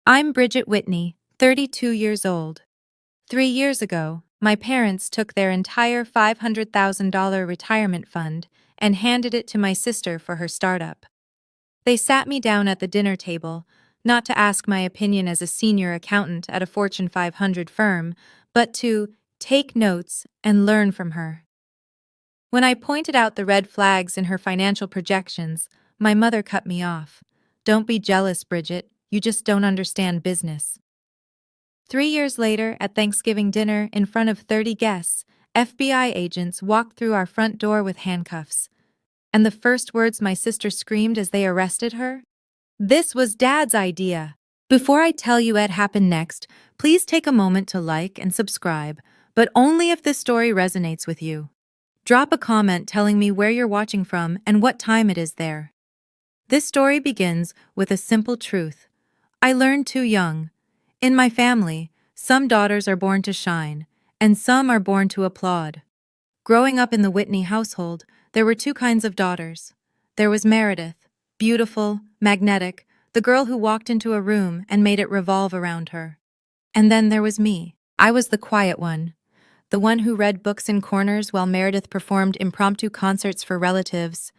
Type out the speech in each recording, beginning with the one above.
I'm Bridget Whitney, 32 years old. 3 years ago, my parents took their entire $500,000 retirement fund and handed it to my sister for her startup. They sat me down at the dinner table, not to ask my opinion as a senior accountant at a Fortune 500 firm, but to take notes and learn from her. When I pointed out the red flags in her financial projections, my mother cut me off. "Don't be jealous, Bridget. You just don't understand business." 3 years later, at Thanksgiving dinner in front of 30 guests, FBI agents walked through our front door with handcuffs. And the first words my sister screamed as they arrested her? "This was Dad's idea." Before I tell you what happened next, please take a moment to like and subscribe, but only if this story resonates with you. Drop a comment telling me where you're watching from and what time it is there. This story begins with a simple truth. I learned too young. In my family, some daughters are born to shine, and some are born to applaud. Growing up in the Whitney household, there were two kinds of daughters. There was Meredith, beautiful, magnetic, the girl who walked into a room and made it revolve around her. And then there was me. I was the quiet one, the one who read books in corners while Meredith performed impromptu concerts for relatives,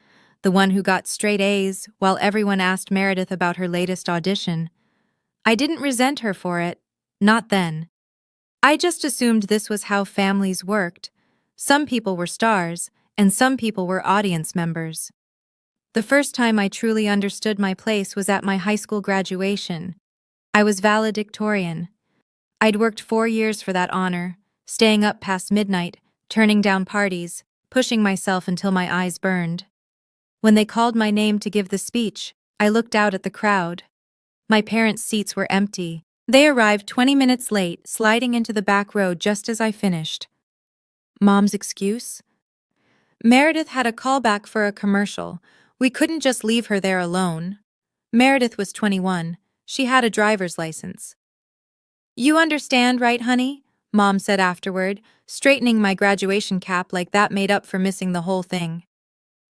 the one who got straight A's while everyone asked Meredith about her latest audition. I didn't resent her for it, not then. I just assumed this was how families worked. Some people were stars, and some people were audience members. The first time I truly understood my place was at my high school graduation. I was valedictorian. I'd worked 4 years for that honor, staying up past midnight, turning down parties, pushing myself until my eyes burned. When they called my name to give the speech, I looked out at the crowd. My parents' seats were empty. They arrived 20 minutes late, sliding into the back row just as I finished. Mom's excuse? Meredith had a callback for a commercial. We couldn't just leave her there alone. Meredith was 21. She had a driver's license. "You understand, right, honey?" Mom said afterward, straightening my graduation cap like that made up for missing the whole thing.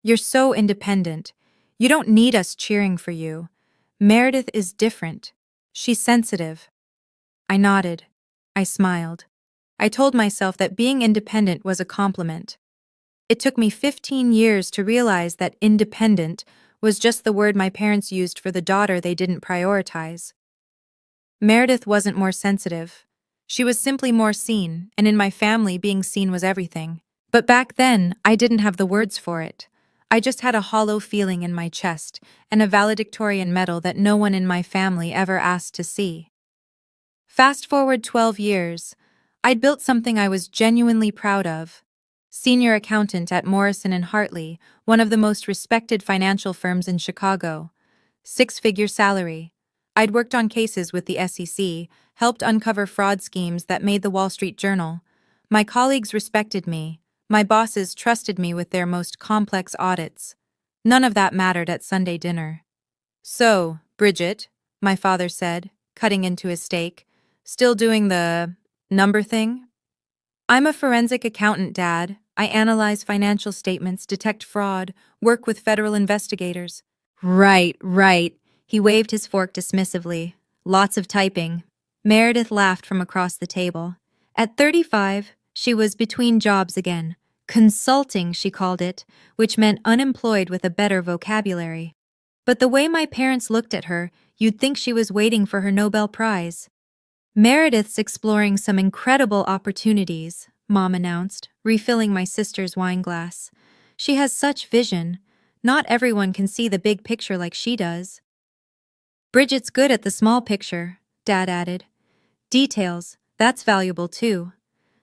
"You're so independent. You don't need us cheering for you. Meredith is different. She's sensitive." I nodded. I smiled. I told myself that being independent was a compliment. It took me 15 years to realize that independent was just the word my parents used for the daughter they didn't prioritize. Meredith wasn't more sensitive. She was simply more seen, and in my family, being seen was everything. But back then, I didn't have the words for it. I just had a hollow feeling in my chest and a valedictorian medal that no one in my family ever asked to see. Fast forward 12 years, I'd built something I was genuinely proud of. Senior accountant at Morrison & Hartley, one of the most respected financial firms in Chicago. 6-figure salary. I'd worked on cases with the SEC, helped uncover fraud schemes that made the Wall Street Journal. My colleagues respected me. My bosses trusted me with their most complex audits. None of that mattered at Sunday dinner. "So, Bridget," my father said, cutting into his steak, "still doing the number thing?" "I'm a forensic accountant, Dad. I analyze financial statements, detect fraud, work with federal investigators." Right. He waved his fork dismissively. "Lots of typing." Meredith laughed from across the table. At 35, she was between jobs again. Consulting, she called it, which meant unemployed with a better vocabulary. But the way my parents looked at her, you'd think she was waiting for her Nobel Prize. "Meredith's exploring some incredible opportunities," Mom announced, refilling my sister's wine glass. "She has such vision. Not everyone can see the big picture like she does." "Bridget's good at the small picture," Dad added. "Details, that's valuable too.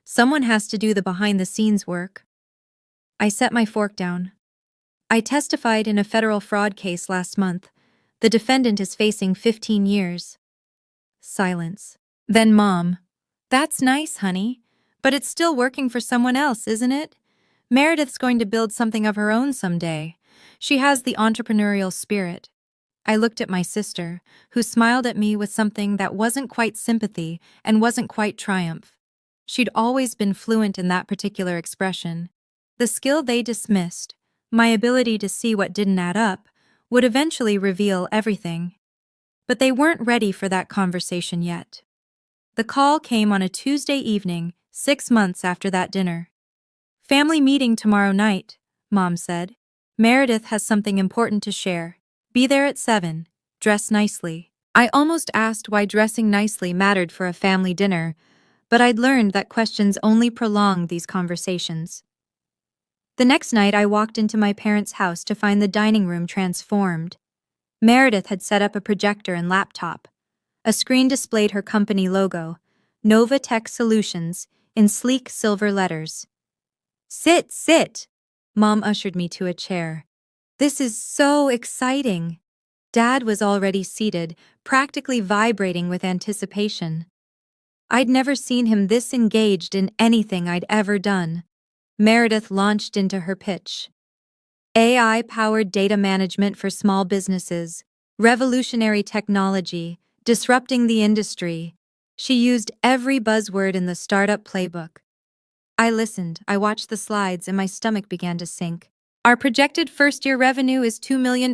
Someone has to do the behind-the-scenes work." I set my fork down. "I testified in a federal fraud case last month. The defendant is facing 15 years. Silence. Then Mom, "That's nice, honey. But it's still working for someone else, isn't it? Meredith's going to build something of her own someday. She has the entrepreneurial spirit." I looked at my sister, who smiled at me with something that wasn't quite sympathy and wasn't quite triumph. She'd always been fluent in that particular expression. The skill they dismissed, my ability to see what didn't add up, would eventually reveal everything. But they weren't ready for that conversation yet. The call came on a Tuesday evening, 6 months after that dinner. "Family meeting tomorrow night," Mom said. "Meredith has something important to share. Be there at 7. Dress nicely." I almost asked why dressing nicely mattered for a family dinner, but I'd learned that questions only prolonged these conversations. The next night, I walked into my parents' house to find the dining room transformed. Meredith had set up a projector and laptop. A screen displayed her company logo, Nova Tech Solutions, in sleek silver letters. "Sit, sit!" Mom ushered me to a chair. "This is so exciting." Dad was already seated, practically vibrating with anticipation. I'd never seen him this engaged in anything I'd ever done. Meredith launched into her pitch. AI-powered data management for small businesses, revolutionary technology, disrupting the industry. She used every buzzword in the startup playbook. I listened, I watched the slides, and my stomach began to sink. "Our projected first-year revenue is $2 million,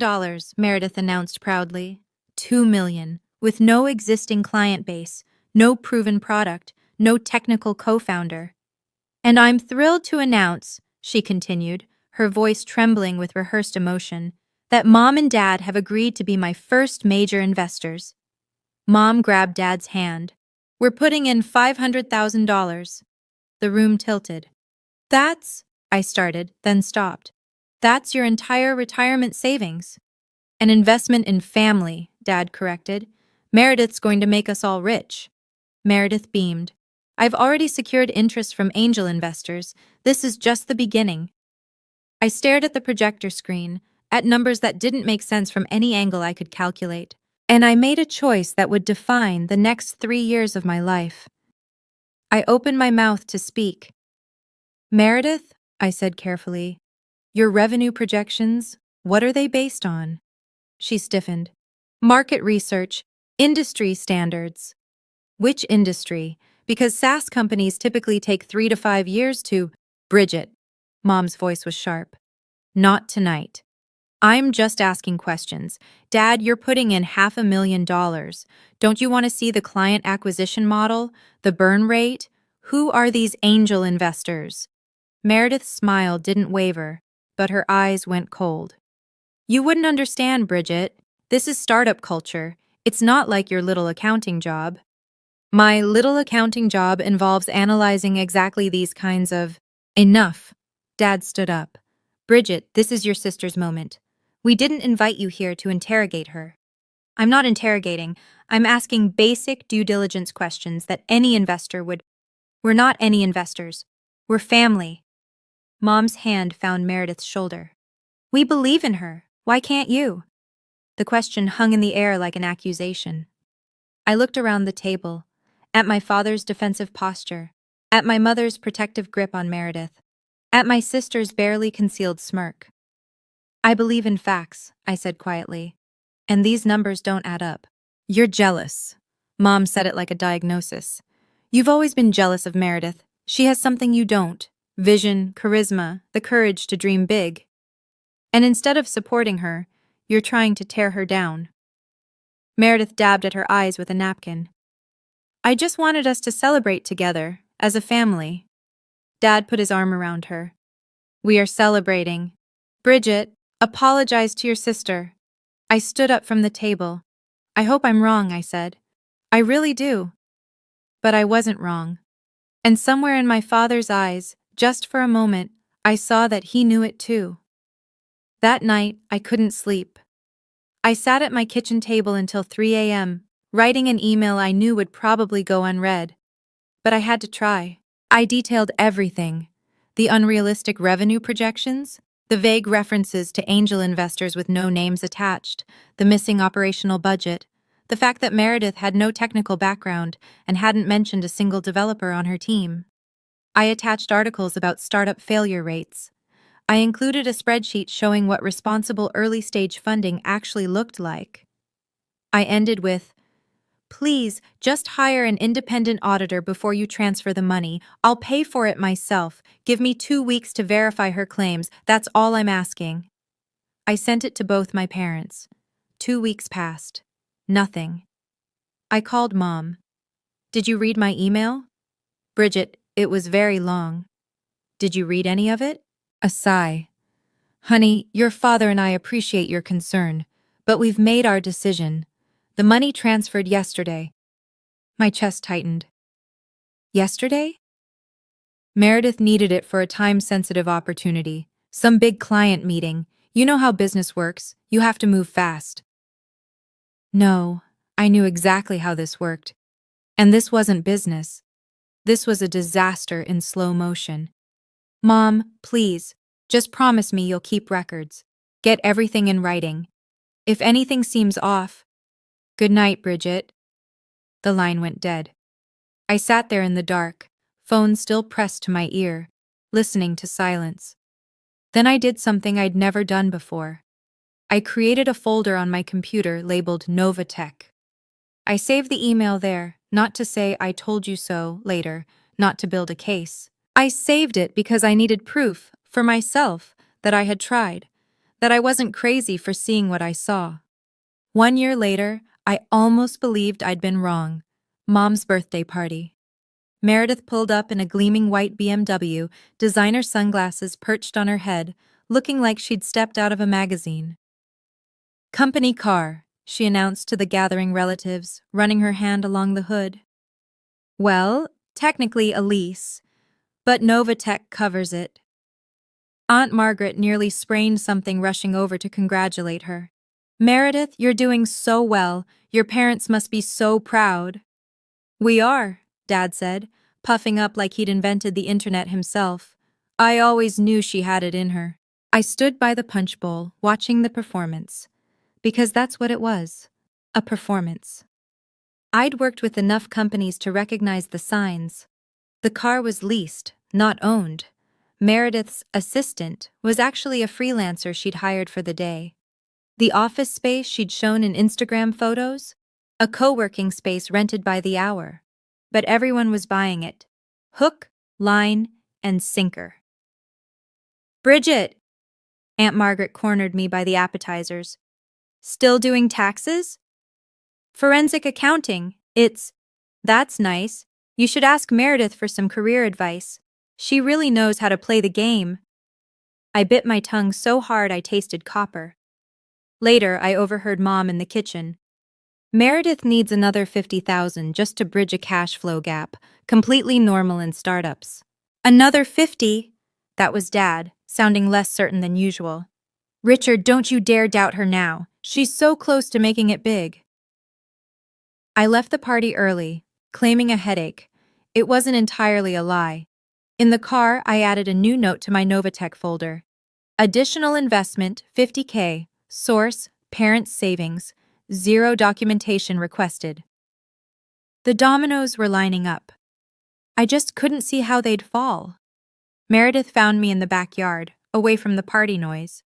Meredith announced proudly. $2 million, with no existing client base, no proven product, no technical co-founder. And I'm thrilled to announce," she continued, her voice trembling with rehearsed emotion, "that Mom and Dad have agreed to be my first major investors." Mom grabbed Dad's hand. "We're putting in $500,000. The room tilted. "That's," I started, then stopped. "That's your entire retirement savings." "An investment in family," Dad corrected. "Meredith's going to make us all rich." Meredith beamed. "I've already secured interest from angel investors. This is just the beginning." I stared at the projector screen, at numbers that didn't make sense from any angle I could calculate. And I made a choice that would define the next 3 years of my life. I opened my mouth to speak. "Meredith," I said carefully, "your revenue projections, what are they based on?" She stiffened. "Market research, industry standards." "Which industry? Because SaaS companies typically take 3 to 5 years to—" "Bridget," Mom's voice was sharp. "Not tonight. I'm just asking questions. Dad, you're putting in $500,000. Don't you want to see the client acquisition model, the burn rate? Who are these angel investors?" Meredith's smile didn't waver, but her eyes went cold. "You wouldn't understand, Bridget. This is startup culture. It's not like your little accounting job." "My little accounting job involves analyzing exactly these kinds of—" "Enough." Dad stood up. "Bridget, this is your sister's moment. We didn't invite you here to interrogate her." "I'm not interrogating. I'm asking basic due diligence questions that any investor would—" "We're not any investors. We're family." Mom's hand found Meredith's shoulder. "We believe in her. Why can't you?" The question hung in the air like an accusation. I looked around the table, at my father's defensive posture, at my mother's protective grip on Meredith, at my sister's barely concealed smirk. "I believe in facts," I said quietly, "and these numbers don't add up." "You're jealous." Mom said it like a diagnosis. "You've always been jealous of Meredith. She has something you don't. Vision, charisma, the courage to dream big. And instead of supporting her, you're trying to tear her down." Meredith dabbed at her eyes with a napkin. "I just wanted us to celebrate together, as a family." Dad put his arm around her. "We are celebrating. Bridget, apologize to your sister." I stood up from the table. "I hope I'm wrong," I said. "I really do." But I wasn't wrong. And somewhere in my father's eyes, just for a moment, I saw that he knew it too. That night, I couldn't sleep. I sat at my kitchen table until 3 a.m., writing an email I knew would probably go unread. But I had to try. I detailed everything. The unrealistic revenue projections, the vague references to angel investors with no names attached, the missing operational budget, the fact that Meredith had no technical background and hadn't mentioned a single developer on her team. I attached articles about startup failure rates. I included a spreadsheet showing what responsible early-stage funding actually looked like. I ended with, "Please, just hire an independent auditor before you transfer the money. I'll pay for it myself. Give me 2 weeks to verify her claims. That's all I'm asking." I sent it to both my parents. 2 weeks passed. Nothing. I called Mom. Did you read my email? Bridget, it was very long. Did you read any of it? A sigh. Honey, your father and I appreciate your concern, but we've made our decision. The money transferred yesterday. My chest tightened. Yesterday? Meredith needed it for a time-sensitive opportunity. Some big client meeting. You know how business works. You have to move fast. No, I knew exactly how this worked. And this wasn't business. This was a disaster in slow motion. Mom, please, just promise me you'll keep records. Get everything in writing. If anything seems off. Good night, Bridget. The line went dead. I sat there in the dark, phone still pressed to my ear, listening to silence. Then I did something I'd never done before. I created a folder on my computer labeled Novatech. I saved the email there, not to say I told you so later, not to build a case. I saved it because I needed proof, for myself, that I had tried, that I wasn't crazy for seeing what I saw. 1 year later, I almost believed I'd been wrong. Mom's birthday party. Meredith pulled up in a gleaming white BMW, designer sunglasses perched on her head, looking like she'd stepped out of a magazine. Company car, she announced to the gathering relatives, running her hand along the hood. Well, technically a lease, but Novatech covers it. Aunt Margaret nearly sprained something rushing over to congratulate her. Meredith, you're doing so well. Your parents must be so proud. We are, Dad said, puffing up like he'd invented the internet himself. I always knew she had it in her. I stood by the punch bowl, watching the performance. Because that's what it was. A performance. I'd worked with enough companies to recognize the signs. The car was leased, not owned. Meredith's assistant was actually a freelancer she'd hired for the day. The office space she'd shown in Instagram photos? A co-working space rented by the hour. But everyone was buying it. Hook, line, and sinker. Bridget! Aunt Margaret cornered me by the appetizers. Still doing taxes? Forensic accounting. That's nice. You should ask Meredith for some career advice. She really knows how to play the game. I bit my tongue so hard I tasted copper. Later, I overheard Mom in the kitchen. Meredith needs another $50,000 just to bridge a cash flow gap, completely normal in startups. Another 50? That was Dad, sounding less certain than usual. Richard, don't you dare doubt her now. She's so close to making it big. I left the party early, claiming a headache. It wasn't entirely a lie. In the car, I added a new note to my Novatech folder. Additional investment, $50K. Source, parents' savings. 0 documentation requested. The dominoes were lining up. I just couldn't see how they'd fall. Meredith found me in the backyard, away from the party noise.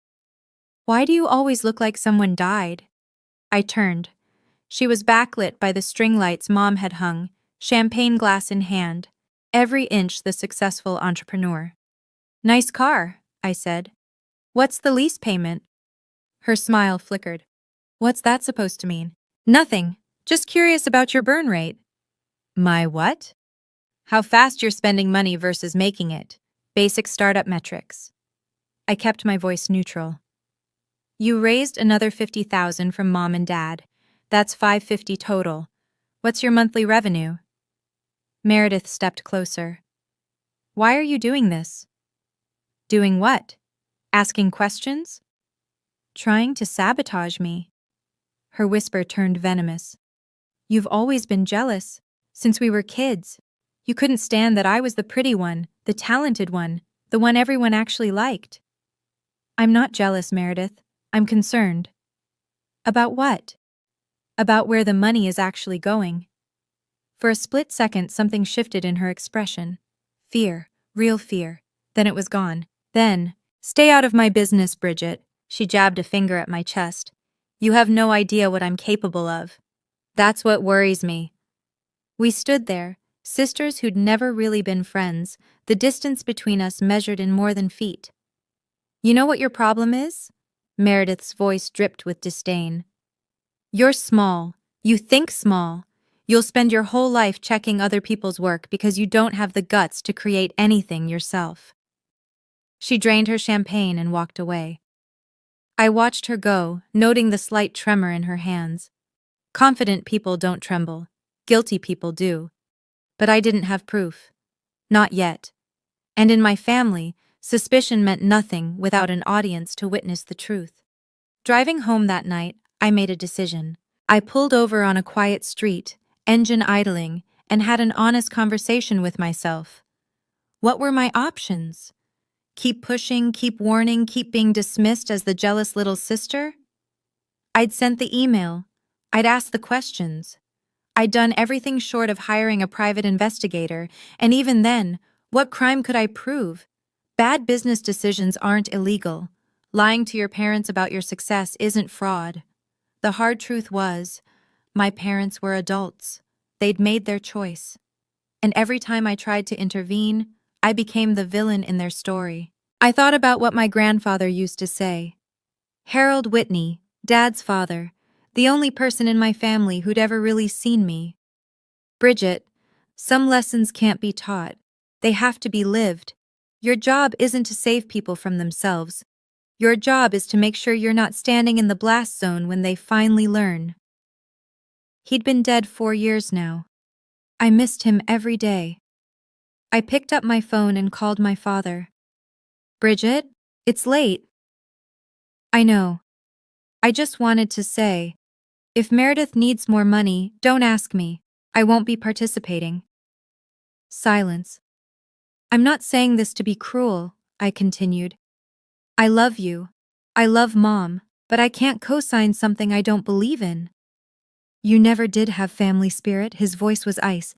Why do you always look like someone died? I turned. She was backlit by the string lights Mom had hung, champagne glass in hand, every inch the successful entrepreneur. Nice car, I said. What's the lease payment? Her smile flickered. What's that supposed to mean? Nothing. Just curious about your burn rate. My what? How fast you're spending money versus making it. Basic startup metrics. I kept my voice neutral. You raised another $50,000 from Mom and Dad. That's $550 total. What's your monthly revenue? Meredith stepped closer. Why are you doing this? Doing what? Asking questions? Trying to sabotage me. Her whisper turned venomous. You've always been jealous, since we were kids. You couldn't stand that I was the pretty one, the talented one, the one everyone actually liked. I'm not jealous, Meredith. I'm concerned. About what? About where the money is actually going. For a split second, something shifted in her expression. Fear, real fear. Then it was gone. Then, stay out of my business, Bridget. She jabbed a finger at my chest. You have no idea what I'm capable of. That's what worries me. We stood there, sisters who'd never really been friends, the distance between us measured in more than feet. You know what your problem is? Meredith's voice dripped with disdain. You're small, You think small. You'll spend your whole life checking other people's work because you don't have the guts to create anything yourself. She drained her champagne and walked away. I watched her go, noting the slight tremor in her hands. Confident people don't tremble. Guilty people do. But I didn't have proof. Not yet. And in my family, suspicion meant nothing without an audience to witness the truth. Driving home that night, I made a decision. I pulled over on a quiet street, engine idling, and had an honest conversation with myself. What were my options? Keep pushing, keep warning, keep being dismissed as the jealous little sister? I'd sent the email. I'd asked the questions. I'd done everything short of hiring a private investigator, and even then, what crime could I prove? Bad business decisions aren't illegal. Lying to your parents about your success isn't fraud. The hard truth was, my parents were adults. They'd made their choice. And every time I tried to intervene, I became the villain in their story. I thought about what my grandfather used to say. Harold Whitney, Dad's father, the only person in my family who'd ever really seen me. Bridget, some lessons can't be taught. They have to be lived. Your job isn't to save people from themselves. Your job is to make sure you're not standing in the blast zone when they finally learn. He'd been dead 4 years now. I missed him every day. I picked up my phone and called my father. Bridget, it's late. I know. I just wanted to say, if Meredith needs more money, don't ask me. I won't be participating. Silence. I'm not saying this to be cruel, I continued. I love you. I love Mom, but I can't co-sign something I don't believe in. You never did have family spirit, his voice was ice.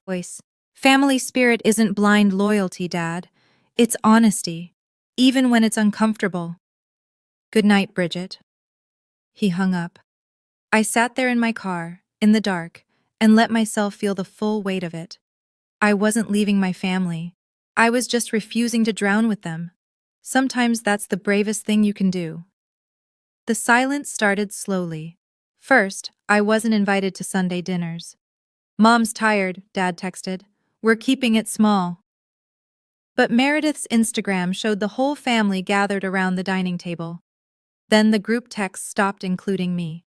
Family spirit isn't blind loyalty, Dad. It's honesty, even when it's uncomfortable. Good night, Bridget. He hung up. I sat there in my car, in the dark, and let myself feel the full weight of it. I wasn't leaving my family. I was just refusing to drown with them. Sometimes that's the bravest thing you can do. The silence started slowly. First, I wasn't invited to Sunday dinners. Mom's tired, Dad texted. We're keeping it small. But Meredith's Instagram showed the whole family gathered around the dining table. Then the group text stopped including me.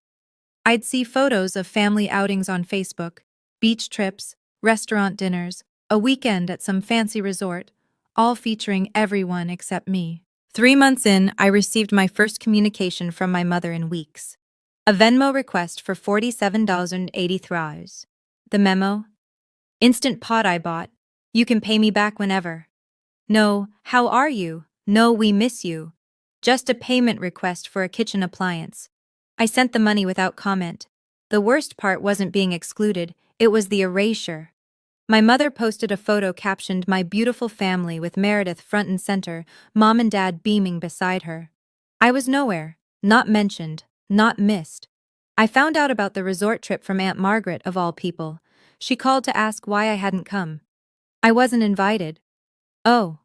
I'd see photos of family outings on Facebook, beach trips, restaurant dinners, a weekend at some fancy resort, all featuring everyone except me. 3 months in, I received my first communication from my mother in weeks. A Venmo request for $47.83. The memo? Instant pot I bought. You can pay me back whenever. No, how are you? No, we miss you. Just a payment request for a kitchen appliance. I sent the money without comment. The worst part wasn't being excluded, it was the erasure. My mother posted a photo captioned "My beautiful family" with Meredith front and center, Mom and Dad beaming beside her. I was nowhere, not mentioned, not missed. I found out about the resort trip from Aunt Margaret, of all people. She called to ask why I hadn't come. I wasn't invited. Oh.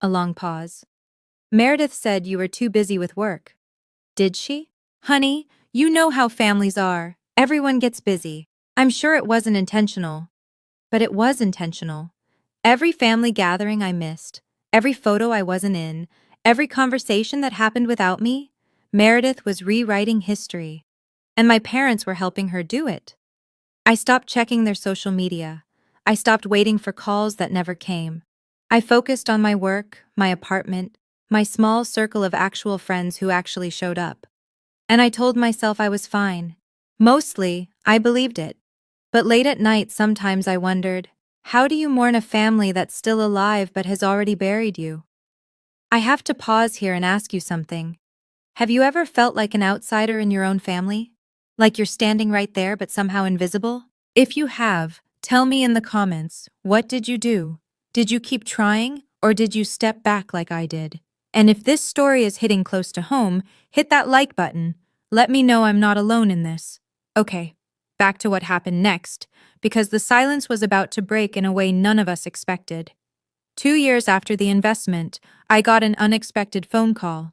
A long pause. Meredith said you were too busy with work. Did she? Honey, you know how families are. Everyone gets busy. I'm sure it wasn't intentional. But it was intentional. Every family gathering I missed, every photo I wasn't in, every conversation that happened without me, Meredith was rewriting history. And my parents were helping her do it. I stopped checking their social media. I stopped waiting for calls that never came. I focused on my work, my apartment, my small circle of actual friends who actually showed up. And I told myself I was fine. Mostly, I believed it. But late at night, sometimes I wondered, how do you mourn a family that's still alive but has already buried you? I have to pause here and ask you something. Have you ever felt like an outsider in your own family? Like you're standing right there but somehow invisible? If you have, tell me in the comments, what did you do? Did you keep trying, or did you step back like I did? And if this story is hitting close to home, hit that like button. Let me know I'm not alone in this. Okay, back to what happened next, because the silence was about to break in a way none of us expected. 2 years after the investment, I got an unexpected phone call.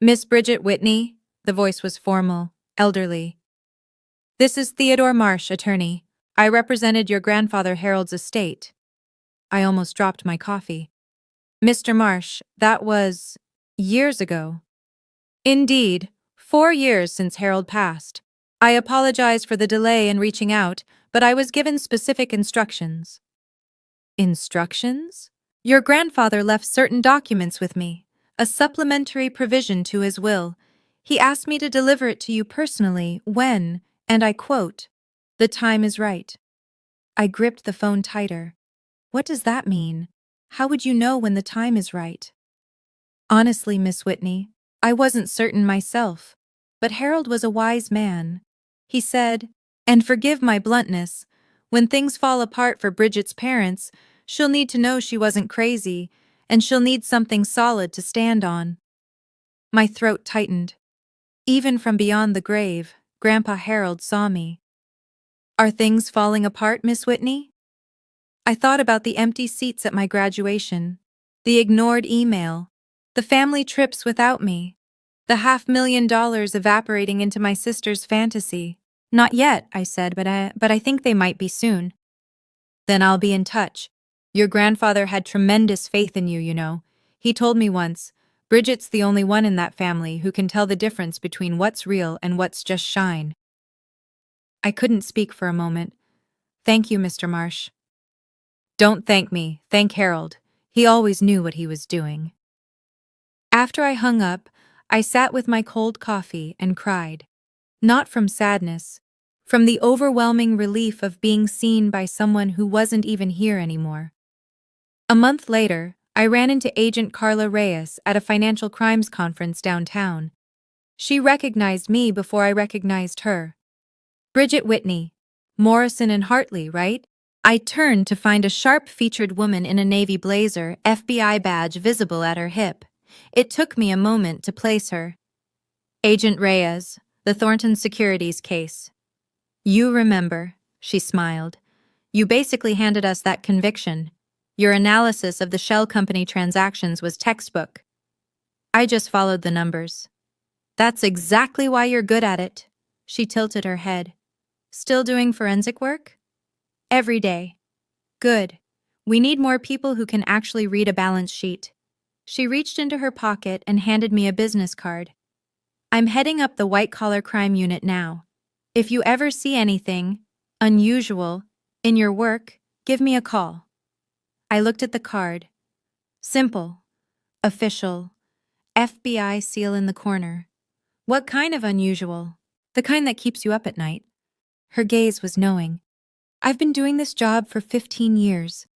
Miss Bridget Whitney? The voice was formal, elderly. This is Theodore Marsh, attorney. I represented your grandfather Harold's estate. I almost dropped my coffee. Mr. Marsh, that was years ago. Indeed, 4 years since Harold passed. I apologize for the delay in reaching out, but I was given specific instructions. Instructions? Your grandfather left certain documents with me, a supplementary provision to his will. He asked me to deliver it to you personally when, and I quote, "the time is right." I gripped the phone tighter. What does that mean? How would you know when the time is right? Honestly, Miss Whitney, I wasn't certain myself, but Harold was a wise man. He said, and forgive my bluntness, when things fall apart for Bridget's parents, she'll need to know she wasn't crazy, and she'll need something solid to stand on. My throat tightened. Even from beyond the grave, Grandpa Harold saw me. Are things falling apart, Miss Whitney? I thought about the empty seats at my graduation, the ignored email, the family trips without me, the $500,000 evaporating into my sister's fantasy. Not yet, I said, but I think they might be soon. Then I'll be in touch. Your grandfather had tremendous faith in you, you know. He told me once, Bridget's the only one in that family who can tell the difference between what's real and what's just shine. I couldn't speak for a moment. Thank you, Mr. Marsh. Don't thank me, thank Harold. He always knew what he was doing. After I hung up, I sat with my cold coffee and cried. Not from sadness, from the overwhelming relief of being seen by someone who wasn't even here anymore. A month later, I ran into Agent Carla Reyes at a financial crimes conference downtown. She recognized me before I recognized her. Bridget Whitney, Morrison and Hartley, right? I turned to find a sharp-featured woman in a navy blazer, FBI badge visible at her hip. It took me a moment to place her. Agent Reyes, the Thornton Securities case. You remember, she smiled. You basically handed us that conviction. Your analysis of the shell company transactions was textbook. I just followed the numbers. That's exactly why you're good at it. She tilted her head. Still doing forensic work? Every day. Good. We need more people who can actually read a balance sheet. She reached into her pocket and handed me a business card. I'm heading up the white-collar crime unit now. If you ever see anything unusual in your work, give me a call. I looked at the card. Simple. Official. FBI seal in the corner. What kind of unusual? The kind that keeps you up at night. Her gaze was knowing. I've been doing this job for 15 years.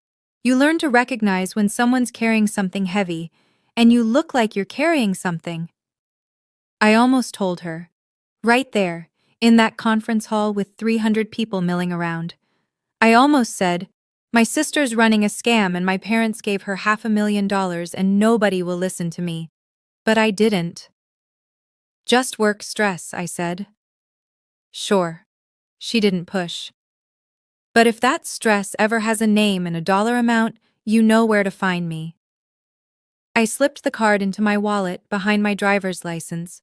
You learn to recognize when someone's carrying something heavy, and you look like you're carrying something. I almost told her. Right there, in that conference hall with 300 people milling around. I almost said, my sister's running a scam and my parents gave her $500,000 and nobody will listen to me. But I didn't. Just work stress, I said. Sure. She didn't push. But if that stress ever has a name and a dollar amount, you know where to find me. I slipped the card into my wallet behind my driver's license.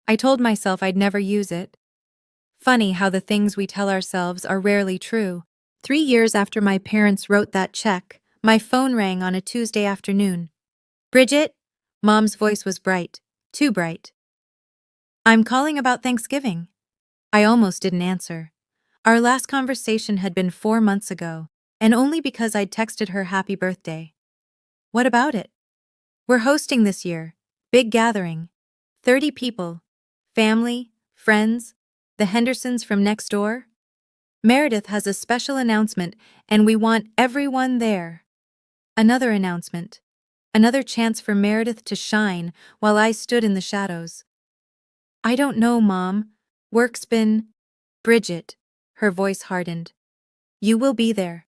I told myself I'd never use it. Funny how the things we tell ourselves are rarely true. 3 years after my parents wrote that check, my phone rang on a Tuesday afternoon. Bridget? Mom's voice was bright. Too bright. I'm calling about Thanksgiving. I almost didn't answer. Our last conversation had been 4 months ago, and only because I'd texted her happy birthday. What about it? We're hosting this year. Big gathering. 30 people. Family, friends, the Hendersons from next door. Meredith has a special announcement, and we want everyone there. Another announcement. Another chance for Meredith to shine while I stood in the shadows. I don't know, Mom. Work's been... Bridget. Her voice hardened. You will be there.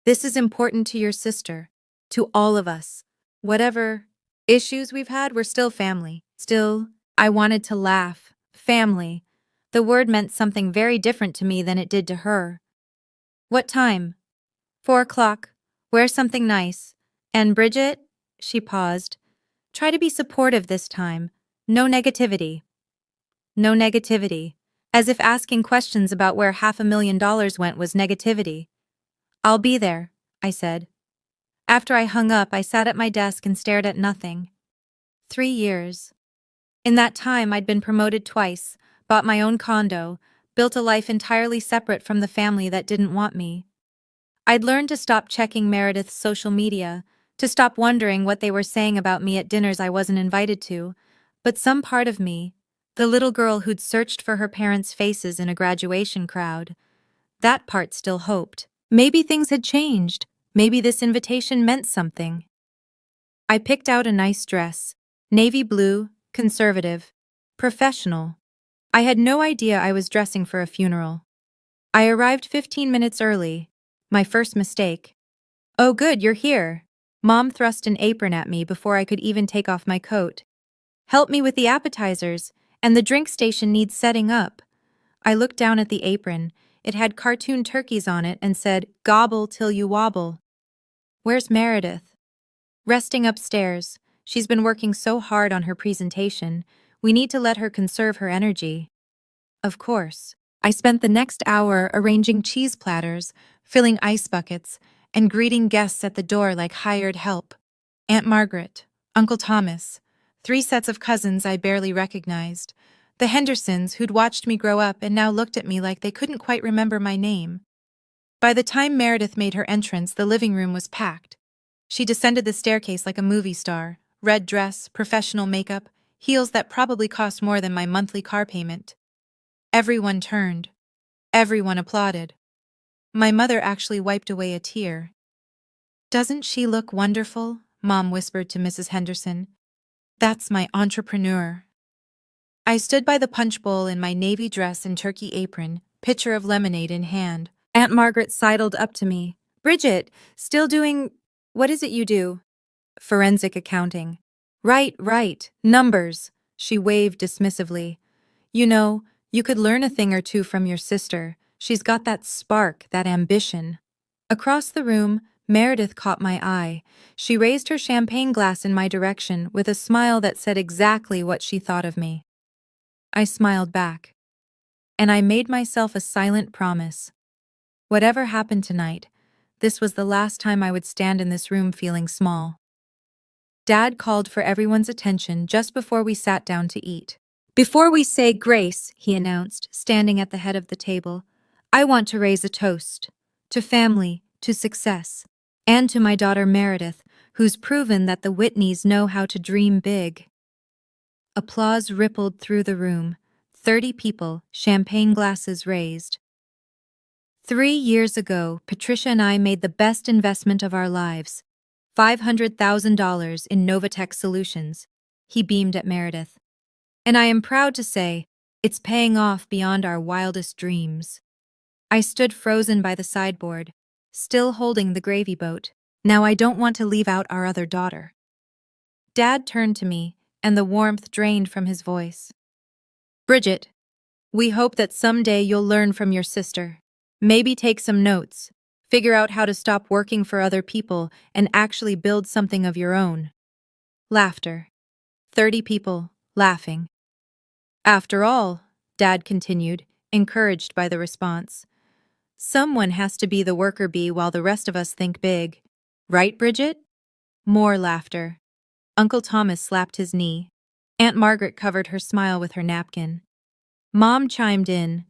This is important to your sister, to all of us. Whatever issues we've had, we're still family. Still, I wanted to laugh. Family. The word meant something very different to me than it did to her. What time? 4 o'clock. Wear something nice. And Bridget? She paused. Try to be supportive this time. No negativity. No negativity. as if asking questions about where $500,000 went was negativity. "I'll be there," I said. After I hung up, I sat at my desk and stared at nothing. 3 years. In that time, I'd been promoted twice, bought my own condo, built a life entirely separate from the family that didn't want me. I'd learned to stop checking Meredith's social media, to stop wondering what they were saying about me at dinners I wasn't invited to, but some part of me, the little girl who'd searched for her parents' faces in a graduation crowd, that part still hoped. Maybe things had changed. Maybe this invitation meant something. I picked out a nice dress, navy blue, conservative, professional. I had no idea I was dressing for a funeral. I arrived 15 minutes early. My first mistake. "Oh good, you're here." Mom thrust an apron at me before I could even take off my coat. "Help me with the appetizers, and the drink station needs setting up." I looked down at the apron. It had cartoon turkeys on it and said, "Gobble till you wobble." "Where's Meredith?" "Resting upstairs. She's been working so hard on her presentation. We need to let her conserve her energy." Of course. I spent the next hour arranging cheese platters, filling ice buckets, and greeting guests at the door like hired help. Aunt Margaret, Uncle Thomas, 3 sets of cousins I barely recognized. The Hendersons, who'd watched me grow up and now looked at me like they couldn't quite remember my name. By the time Meredith made her entrance, the living room was packed. She descended the staircase like a movie star, red dress, professional makeup, heels that probably cost more than my monthly car payment. Everyone turned. Everyone applauded. My mother actually wiped away a tear. "Doesn't she look wonderful?" Mom whispered to Mrs. Henderson. "That's my entrepreneur." I stood by the punch bowl in my navy dress and turkey apron, pitcher of lemonade in hand. Aunt Margaret sidled up to me. "Bridget, still doing— what is it you do?" "Forensic accounting." Right, numbers." She waved dismissively. "You know, you could learn a thing or two from your sister. She's got that spark, that ambition." Across the room, Meredith caught my eye. She raised her champagne glass in my direction with a smile that said exactly what she thought of me. I smiled back. And I made myself a silent promise. Whatever happened tonight, this was the last time I would stand in this room feeling small. Dad called for everyone's attention just before we sat down to eat. "Before we say grace," he announced, standing at the head of the table, "I want to raise a toast. To family, to success, and to my daughter Meredith, who's proven that the Whitneys know how to dream big." Applause rippled through the room. 30 people, champagne glasses raised. 3 years ago, Patricia and I made the best investment of our lives. $500,000 in Novatech Solutions. He beamed at Meredith. And I am proud to say, it's paying off beyond our wildest dreams. I stood frozen by the sideboard, still holding the gravy boat. Now I don't want to leave out our other daughter. Dad turned to me, and the warmth drained from his voice. "Bridget, we hope that someday you'll learn from your sister. Maybe take some notes, figure out how to stop working for other people and actually build something of your own." Laughter. 30 people, laughing. "After all," Dad continued, encouraged by the response, "someone has to be the worker bee while the rest of us think big. Right, Bridget?" More laughter. Uncle Thomas slapped his knee. Aunt Margaret covered her smile with her napkin. Mom chimed in.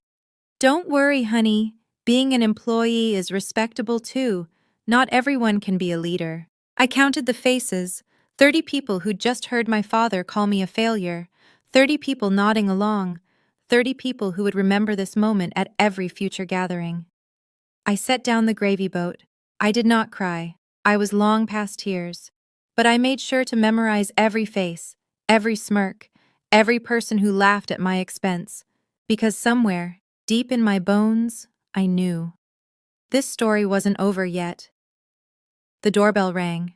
"Don't worry, honey. Being an employee is respectable too. Not everyone can be a leader." I counted the faces. 30 people who'd just heard my father call me a failure. 30 people nodding along. 30 people who would remember this moment at every future gathering. I set down the gravy boat. I did not cry. I was long past tears. But I made sure to memorize every face, every smirk, every person who laughed at my expense. Because somewhere, deep in my bones, I knew. This story wasn't over yet. The doorbell rang.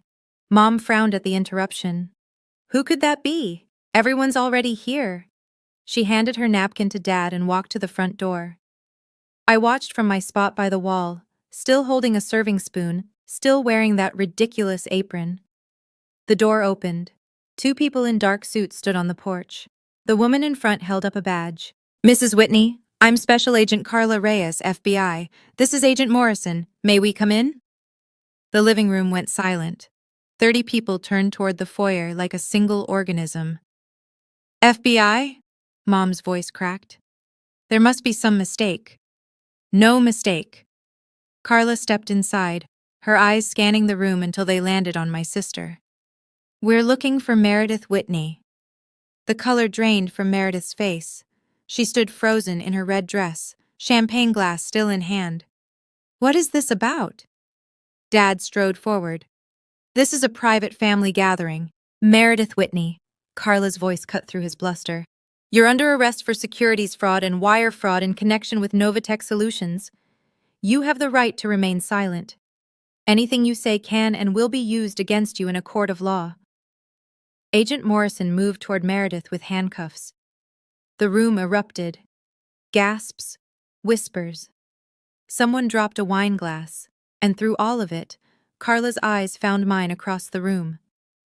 Mom frowned at the interruption. Who could that be? Everyone's already here. She handed her napkin to Dad and walked to the front door. I watched from my spot by the wall, still holding a serving spoon, still wearing that ridiculous apron. The door opened. 2 people in dark suits stood on the porch. The woman in front held up a badge. "Mrs. Whitney, I'm Special Agent Carla Reyes, FBI. This is Agent Morrison. May we come in? The living room went silent. 30 people turned toward the foyer like a single organism. FBI? Mom's voice cracked. There must be some mistake. No mistake. Carla stepped inside, her eyes scanning the room until they landed on my sister. We're looking for Meredith Whitney. The color drained from Meredith's face. She stood frozen in her red dress, champagne glass still in hand. What is this about? Dad strode forward. This is a private family gathering. Meredith Whitney. Carla's voice cut through his bluster. You're under arrest for securities fraud and wire fraud in connection with Novatech Solutions. You have the right to remain silent. Anything you say can and will be used against you in a court of law. Agent Morrison moved toward Meredith with handcuffs. The room erupted. Gasps, whispers. Someone dropped a wine glass, and through all of it, Carla's eyes found mine across the room.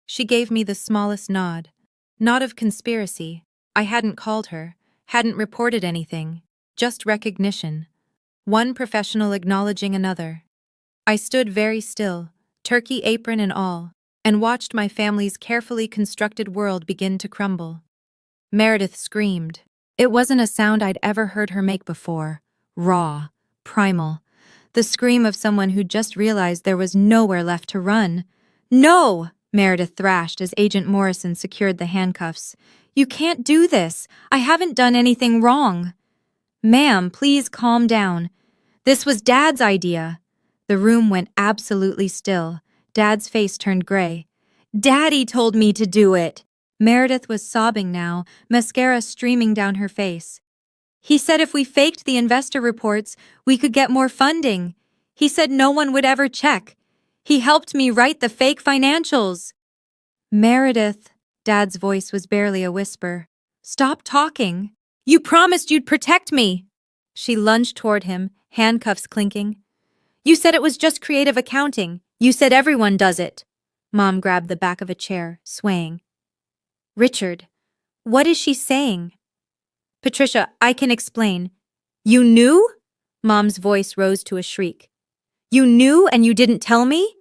She gave me the smallest nod. Nod of conspiracy. I hadn't called her, hadn't reported anything, just recognition. One professional acknowledging another. I stood very still, turkey apron and all, and watched my family's carefully constructed world begin to crumble. Meredith screamed. It wasn't a sound I'd ever heard her make before. Raw, primal. The scream of someone who'd just realized there was nowhere left to run. No! Meredith thrashed as Agent Morrison secured the handcuffs. You can't do this. I haven't done anything wrong. Ma'am, please calm down. This was Dad's idea. The room went absolutely still. Dad's face turned gray. Daddy told me to do it. Meredith was sobbing now, mascara streaming down her face. He said if we faked the investor reports, we could get more funding. He said no one would ever check. He helped me write the fake financials. Meredith, Dad's voice was barely a whisper. Stop talking. You promised you'd protect me. She lunged toward him, handcuffs clinking. You said it was just creative accounting. You said everyone does it. Mom grabbed the back of a chair, swaying. Richard, what is she saying? Patricia, I can explain. You knew? Mom's voice rose to a shriek. You knew and you didn't tell me?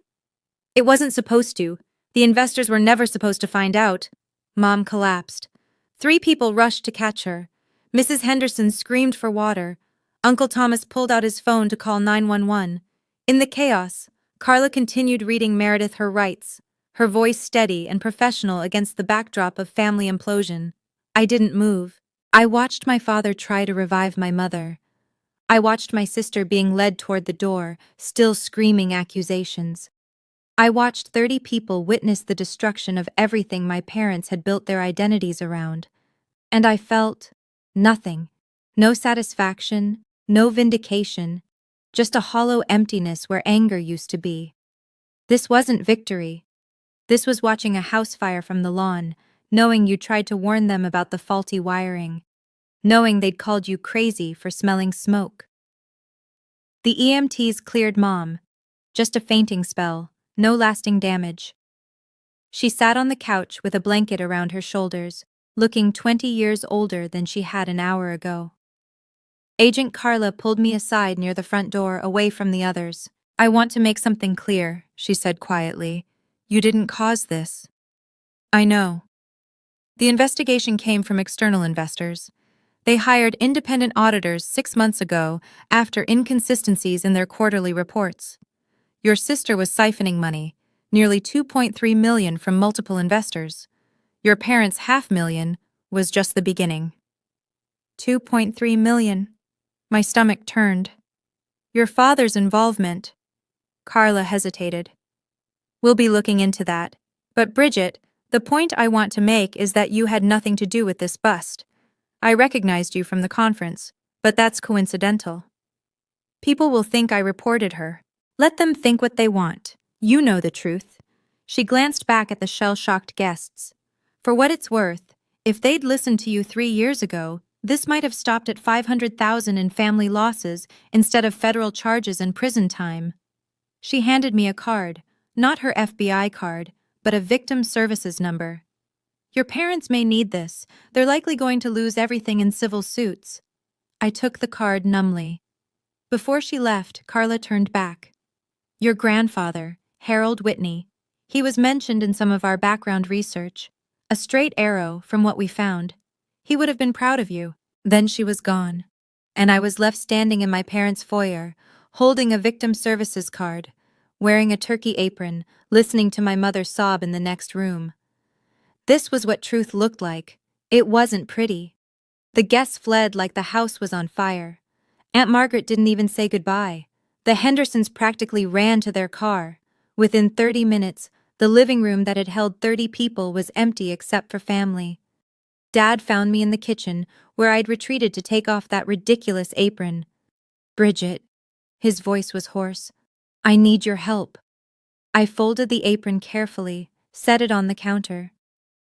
It wasn't supposed to. The investors were never supposed to find out. Mom collapsed. 3 people rushed to catch her. Mrs. Henderson screamed for water. Uncle Thomas pulled out his phone to call 911. In the chaos, Carla continued reading Meredith her rights, her voice steady and professional against the backdrop of family implosion. I didn't move. I watched my father try to revive my mother. I watched my sister being led toward the door, still screaming accusations. I watched 30 people witness the destruction of everything my parents had built their identities around. And I felt nothing. No satisfaction, no vindication, just a hollow emptiness where anger used to be. This wasn't victory. This was watching a house fire from the lawn, knowing you tried to warn them about the faulty wiring, knowing they'd called you crazy for smelling smoke. The EMTs cleared Mom. Just a fainting spell, no lasting damage. She sat on the couch with a blanket around her shoulders, looking 20 years older than she had an hour ago. Agent Carla pulled me aside near the front door, away from the others. I want to make something clear, she said quietly. You didn't cause this. I know. The investigation came from external investors. They hired independent auditors 6 months ago after inconsistencies in their quarterly reports. Your sister was siphoning money, nearly $2.3 million from multiple investors. Your parents' $500,000 was just the beginning. $2.3 million. My stomach turned. Your father's involvement. Carla hesitated. We'll be looking into that. But Bridget, the point I want to make is that you had nothing to do with this bust. I recognized you from the conference, but that's coincidental. People will think I reported her. Let them think what they want. You know the truth. She glanced back at the shell-shocked guests. For what it's worth, if they'd listened to you 3 years ago, this might have stopped at $500,000 in family losses instead of federal charges and prison time. She handed me a card, not her FBI card, but a victim services number. Your parents may need this. They're likely going to lose everything in civil suits. I took the card numbly. Before she left, Carla turned back. Your grandfather, Harold Whitney. He was mentioned in some of our background research. A straight arrow from what we found. He would have been proud of you. Then she was gone. And I was left standing in my parents' foyer, holding a victim services card, wearing a turkey apron, listening to my mother sob in the next room. This was what truth looked like. It wasn't pretty. The guests fled like the house was on fire. Aunt Margaret didn't even say goodbye. The Hendersons practically ran to their car. Within 30 minutes, the living room that had held 30 people was empty except for family. Dad found me in the kitchen, where I'd retreated to take off that ridiculous apron. Bridget. His voice was hoarse. I need your help. I folded the apron carefully, set it on the counter.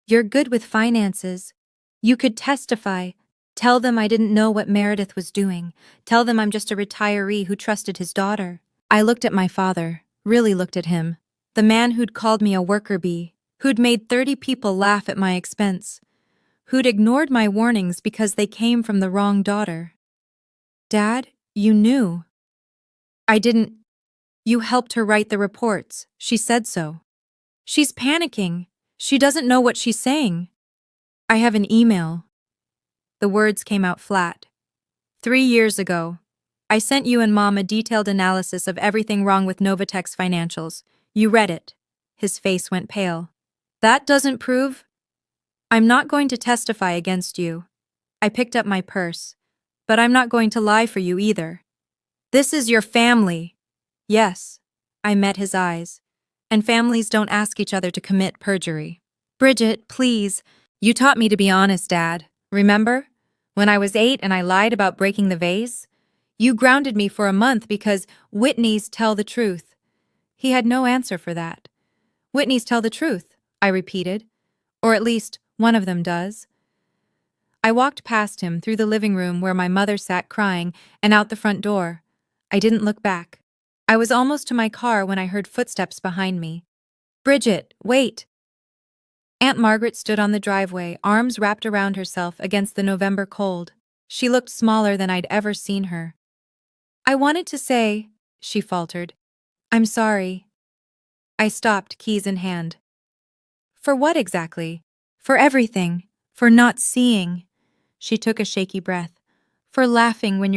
You're good with finances. You could testify. Tell them I didn't know what Meredith was doing. Tell them I'm just a retiree who trusted his daughter. I looked at my father, really looked at him. The man who'd called me a worker bee, who'd made 30 people laugh at my expense, who'd ignored my warnings because they came from the wrong daughter. Dad, you knew. I didn't. You helped her write the reports. She said so. She's panicking. She doesn't know what she's saying. I have an email. The words came out flat. 3 years ago, I sent you and Mom a detailed analysis of everything wrong with Novatech's financials. You read it. His face went pale. That doesn't prove. I'm not going to testify against you. I picked up my purse. But I'm not going to lie for you either. This is your family. Yes. I met his eyes. And families don't ask each other to commit perjury. Bridget, please. You taught me to be honest, Dad. Remember? When I was 8 and I lied about breaking the vase? You grounded me for a month because Whitney's tell the truth. He had no answer for that. Whitney's tell the truth, I repeated. Or at least, one of them does. I walked past him through the living room where my mother sat crying and out the front door. I didn't look back. I was almost to my car when I heard footsteps behind me. Bridget, wait! Aunt Margaret stood on the driveway, arms wrapped around herself against the November cold. She looked smaller than I'd ever seen her. I wanted to say, she faltered, I'm sorry. I stopped, keys in hand. For what exactly? For everything. For not seeing. She took a shaky breath. For laughing when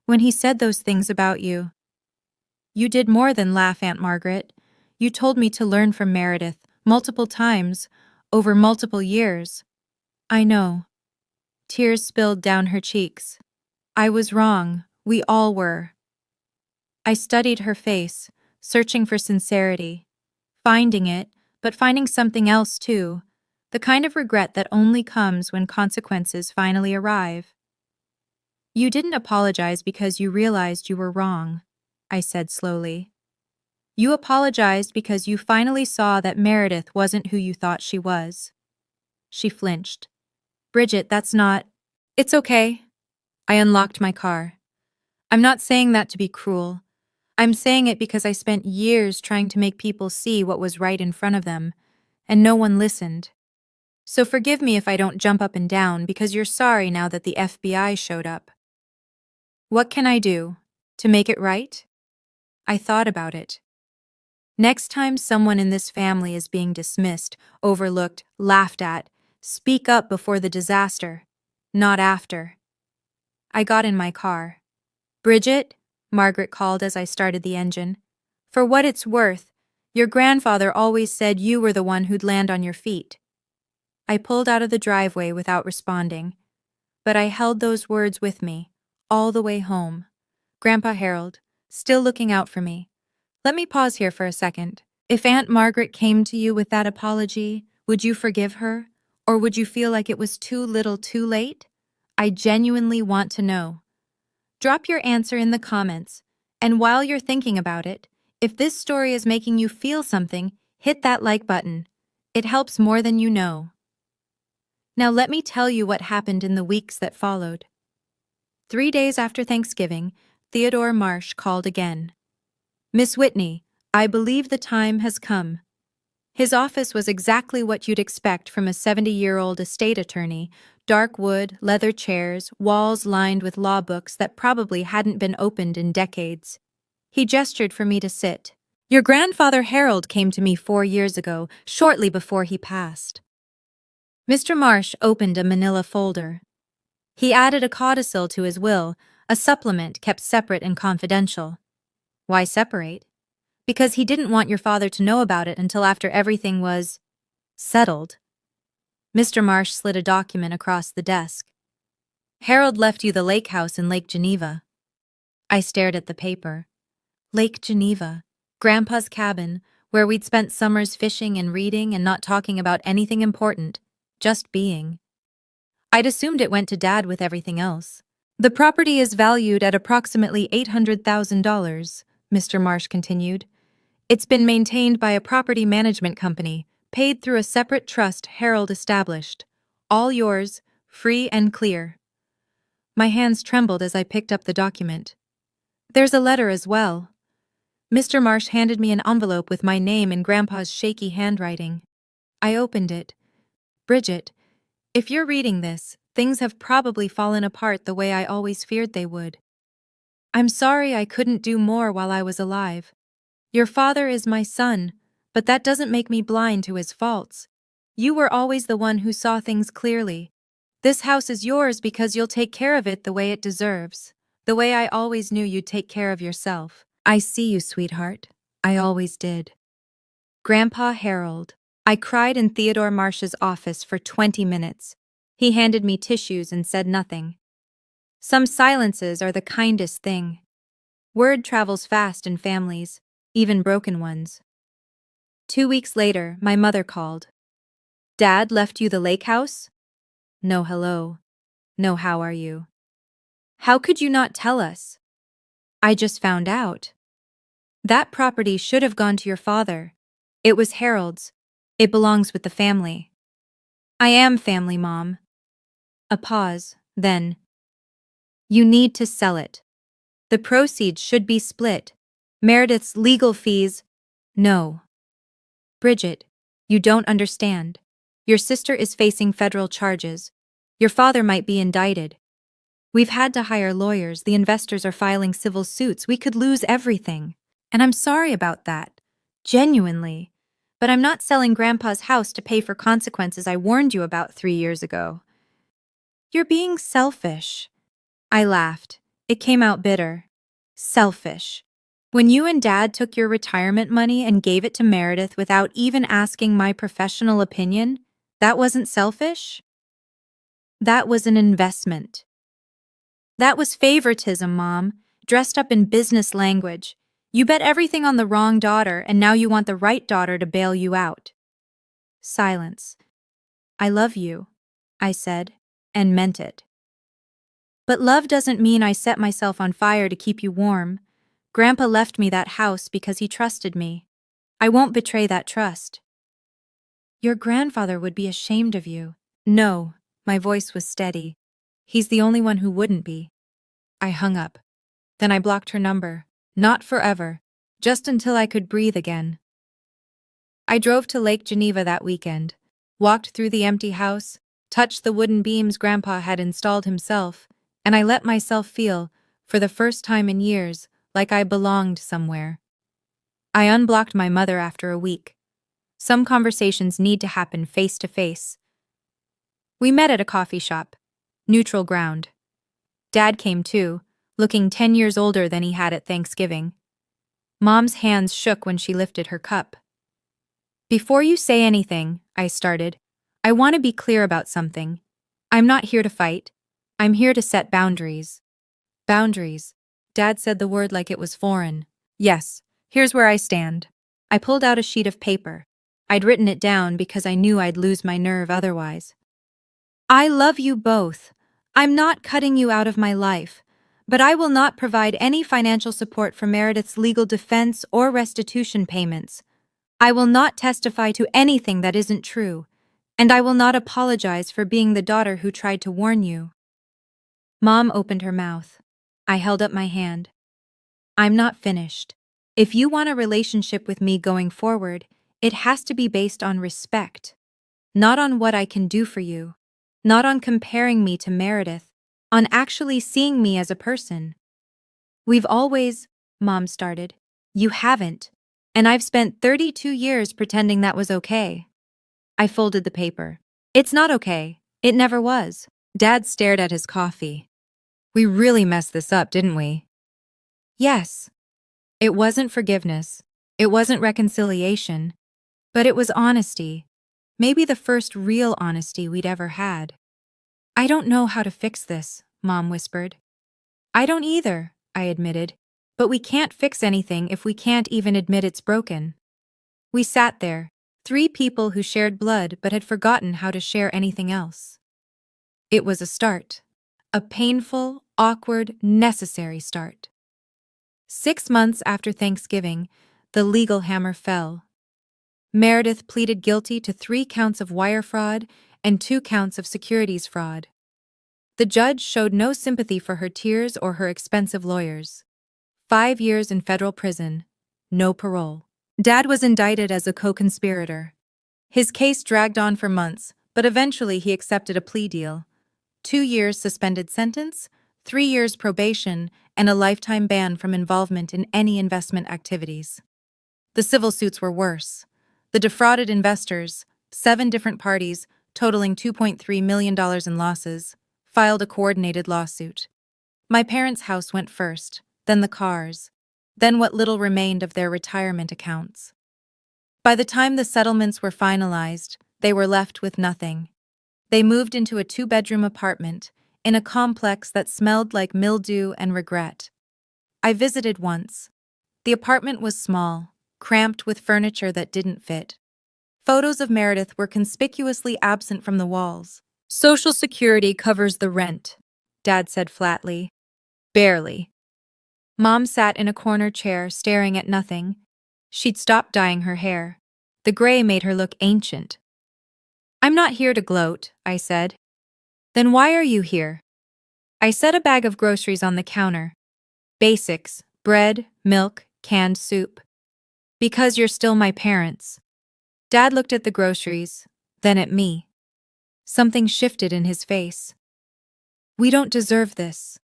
when he said those things about you. You did more than laugh, Aunt Margaret. You told me to learn from Meredith, multiple times, over multiple years. I know. Tears spilled down her cheeks. I was wrong. We all were. I studied her face, searching for sincerity. Finding it, but finding something else too. The kind of regret that only comes when consequences finally arrive. You didn't apologize because you realized you were wrong, I said slowly. You apologized because you finally saw that Meredith wasn't who you thought she was. She flinched. Bridget, that's not... It's okay. I unlocked my car. I'm not saying that to be cruel. I'm saying it because I spent years trying to make people see what was right in front of them, and no one listened. So forgive me if I don't jump up and down because you're sorry now that the FBI showed up. What can I do? To make it right? I thought about it. Next time someone in this family is being dismissed, overlooked, laughed at, speak up before the disaster, not after. I got in my car. Bridget, Margaret called as I started the engine. For what it's worth, your grandfather always said you were the one who'd land on your feet. I pulled out of the driveway without responding, but I held those words with me, all the way home. Grandpa Harold, still looking out for me. Let me pause here for a second. If Aunt Margaret came to you with that apology, would you forgive her? Or would you feel like it was too little too late? I genuinely want to know. Drop your answer in the comments, and while you're thinking about it, if this story is making you feel something, hit that like button. It helps more than you know. Now let me tell you what happened in the weeks that followed. 3 days after Thanksgiving, Theodore Marsh called again. Miss Whitney, I believe the time has come. His office was exactly what you'd expect from a 70-year-old estate attorney: dark wood, leather chairs, walls lined with law books that probably hadn't been opened in decades. He gestured for me to sit. "Your grandfather Harold came to me 4 years ago, shortly before he passed." Mr. Marsh opened a manila folder. He added a codicil to his will, a supplement kept separate and confidential. Why separate? Because he didn't want your father to know about it until after everything was settled. Mr. Marsh slid a document across the desk. "Harold left you the lake house in Lake Geneva." I stared at the paper. Lake Geneva, Grandpa's cabin, where we'd spent summers fishing and reading and not talking about anything important, just being. I'd assumed it went to Dad with everything else. "The property is valued at approximately $800,000, Mr. Marsh continued. "It's been maintained by a property management company, paid through a separate trust Harold established. All yours, free and clear." My hands trembled as I picked up the document. "There's a letter as well." Mr. Marsh handed me an envelope with my name in Grandpa's shaky handwriting. I opened it. "Bridget, if you're reading this, things have probably fallen apart the way I always feared they would. I'm sorry I couldn't do more while I was alive. Your father is my son, but that doesn't make me blind to his faults. You were always the one who saw things clearly. This house is yours because you'll take care of it the way it deserves, the way I always knew you'd take care of yourself." "I see you, sweetheart. I always did." Grandpa Harold. I cried in Theodore Marsh's office for 20 minutes. He handed me tissues and said nothing. Some silences are the kindest thing. Word travels fast in families, even broken ones. 2 weeks later, my mother called. "Dad left you the lake house?" No hello. No how are you. "How could you not tell us?" "I just found out." "That property should have gone to your father. It was Harold's. It belongs with the family." "I am family, Mom." A pause, then, "You need to sell it. The proceeds should be split. Meredith's legal fees—" "No." "Bridget, you don't understand. Your sister is facing federal charges. Your father might be indicted. We've had to hire lawyers, the investors are filing civil suits, we could lose everything. And I'm sorry about that. Genuinely. But I'm not selling Grandpa's house to pay for consequences I warned you about 3 years ago." "You're being selfish." I laughed. It came out bitter. "Selfish. When you and Dad took your retirement money and gave it to Meredith without even asking my professional opinion, that wasn't selfish? That was an investment. That was favoritism, Mom, dressed up in business language. You bet everything on the wrong daughter, and now you want the right daughter to bail you out." Silence. "I love you," I said, and meant it. "But love doesn't mean I set myself on fire to keep you warm. Grandpa left me that house because he trusted me. I won't betray that trust." "Your grandfather would be ashamed of you." "No," my voice was steady. "He's the only one who wouldn't be." I hung up. Then I blocked her number. Not forever. Just until I could breathe again. I drove to Lake Geneva that weekend, walked through the empty house, touched the wooden beams Grandpa had installed himself, and I let myself feel, for the first time in years, like I belonged somewhere. I unblocked my mother after a week. Some conversations need to happen face to face. We met at a coffee shop. Neutral ground. Dad came too, looking 10 years older than he had at Thanksgiving. Mom's hands shook when she lifted her cup. "Before you say anything," I started, "I want to be clear about something. I'm not here to fight. I'm here to set boundaries." "Boundaries." Dad said the word like it was foreign. "Yes, here's where I stand." I pulled out a sheet of paper. I'd written it down because I knew I'd lose my nerve otherwise. "I love you both. I'm not cutting you out of my life, but I will not provide any financial support for Meredith's legal defense or restitution payments. I will not testify to anything that isn't true, and I will not apologize for being the daughter who tried to warn you." Mom opened her mouth. I held up my hand. "I'm not finished. If you want a relationship with me going forward, It has to be based on respect, not on what I can do for you, not on comparing me to Meredith, on actually seeing me as a person. We've always, Mom started. You haven't. And I've spent 32 years pretending that was okay. I folded the paper. It's not okay. It never was. Dad stared at his coffee. We really messed this up, didn't we? Yes. It wasn't forgiveness. It wasn't reconciliation. But it was honesty. Maybe the first real honesty we'd ever had. I don't know how to fix this, Mom whispered. I don't either, I admitted. But we can't fix anything if we can't even admit it's broken. We sat there, three people who shared blood but had forgotten how to share anything else. It was a start. A painful, awkward, necessary start. 6 months after Thanksgiving, the legal hammer fell. Meredith pleaded guilty to 3 counts of wire fraud and 2 counts of securities fraud. The judge showed no sympathy for her tears or her expensive lawyers. 5 years in federal prison, no parole. Dad was indicted as a co-conspirator. His case dragged on for months, but eventually he accepted a plea deal. 2 years suspended sentence, 3 years probation, and a lifetime ban from involvement in any investment activities. The civil suits were worse. The defrauded investors, 7 different parties, totaling $2.3 million in losses, filed a coordinated lawsuit. My parents' house went first, then the cars, then what little remained of their retirement accounts. By the time the settlements were finalized, they were left with nothing. They moved into a 2-bedroom apartment in a complex that smelled like mildew and regret. I visited once. The apartment was small, cramped with furniture that didn't fit. Photos of Meredith were conspicuously absent from the walls. Social Security covers the rent, Dad said flatly. Barely. Mom sat in a corner chair staring at nothing. She'd stopped dyeing her hair. The gray made her look ancient. I'm not here to gloat, I said. Then why are you here? I set a bag of groceries on the counter. Basics, bread, milk, canned soup. Because you're still my parents. Dad looked at the groceries, then at me. Something shifted in his face. We don't deserve this.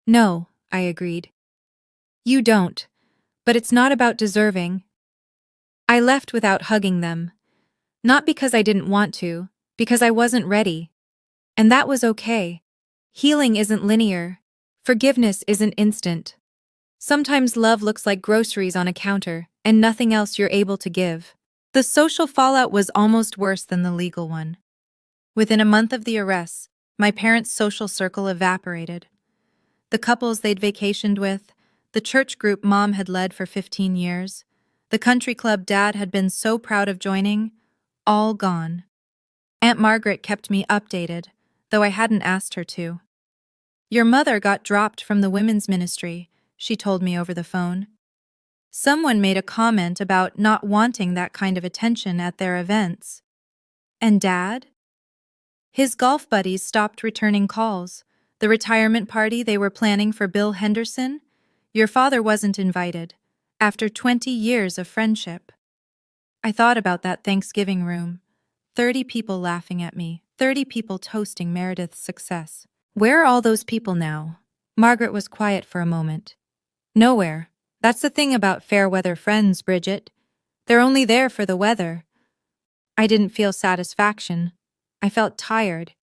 No, I agreed. You don't, but it's not about deserving. I left without hugging them. Not because I didn't want to, because I wasn't ready. And that was okay. Healing isn't linear. Forgiveness isn't instant. Sometimes love looks like groceries on a counter, and nothing else you're able to give. The social fallout was almost worse than the legal one. Within a month of the arrests, my parents' social circle evaporated. The couples they'd vacationed with, the church group Mom had led for 15 years, the country club Dad had been so proud of joining, all gone. Aunt Margaret kept me updated, though I hadn't asked her to. Your mother got dropped from the women's ministry, she told me over the phone. Someone made a comment about not wanting that kind of attention at their events. And Dad? His golf buddies stopped returning calls. The retirement party they were planning for Bill Henderson? Your father wasn't invited, after 20 years of friendship. I thought about that Thanksgiving room. 30 people laughing at me, 30 people toasting Meredith's success. Where are all those people now? Margaret was quiet for a moment. Nowhere. That's the thing about fair weather friends, Bridget. They're only there for the weather. I didn't feel satisfaction. I felt tired.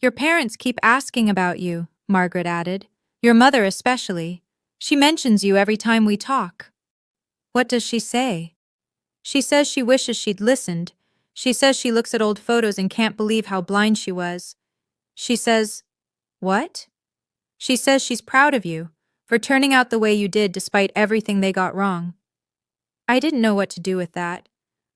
Your parents keep asking about you, Margaret added. Your mother especially. She mentions you every time we talk. What does she say? She says she wishes she'd listened. She says she looks at old photos and can't believe how blind she was. She says, what? She says she's proud of you for turning out the way you did despite everything they got wrong. I didn't know what to do with that.